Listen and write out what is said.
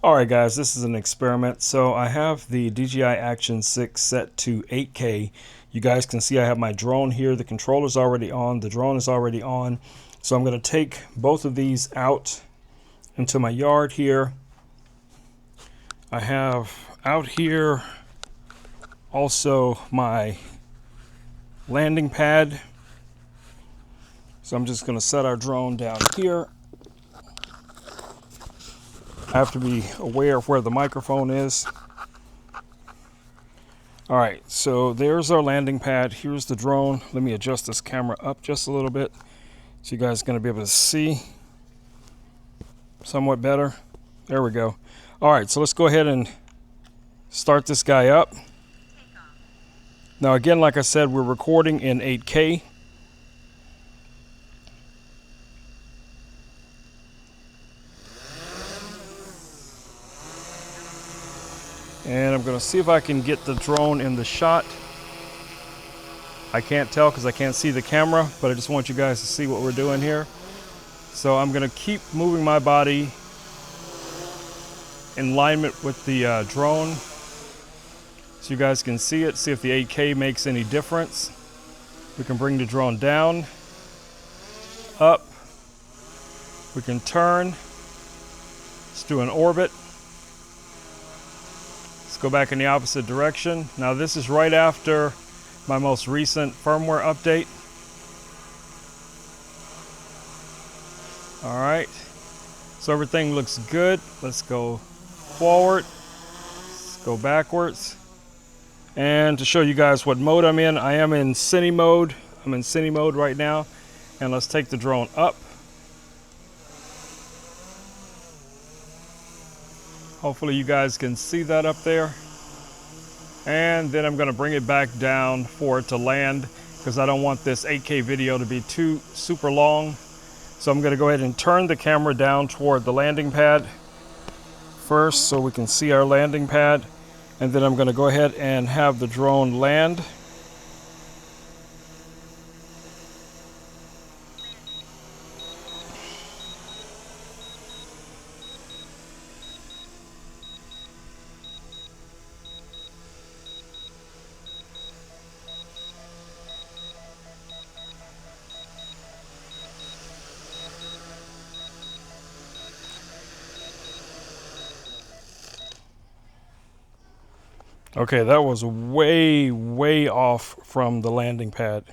Alright guys, this is an experiment. So I have the DJI Action 6 set to 8K. You guys can see I have my drone here. The controller's already on. The drone is already on. So I'm going to take both of these out into my yard here. I have out here also my landing pad. So I'm just going to set our drone down here. I have to be aware of where the microphone is. All right, so there's our landing pad. Here's the drone. Let me adjust this camera up just a little bit so you guys are going to be able to see somewhat better. There we go. All right, so let's go ahead and start this guy up. Now again, like I said, we're recording in 8K. And I'm going to see if I can get the drone in the shot. I can't tell because I can't see the camera, but I just want you guys to see what we're doing here. So I'm going to keep moving my body in alignment with the drone so you guys can see it, see if the 8K makes any difference. We can bring the drone down, up, we can turn, let's do an orbit. Let's go back in the opposite direction. Now this is right after my most recent firmware update. All right, so everything looks good. Let's go forward, let's go backwards. And to show you guys what mode I'm in, I am in Cine mode. I'm in Cine mode right now. And let's take the drone up. Hopefully you guys can see that up there. And then I'm going to bring it back down for it to land because I don't want this 8K video to be too super long. So I'm going to go ahead and turn the camera down toward the landing pad first so we can see our landing pad. And then I'm going to go ahead and have the drone land. Okay, that was way off from the landing pad.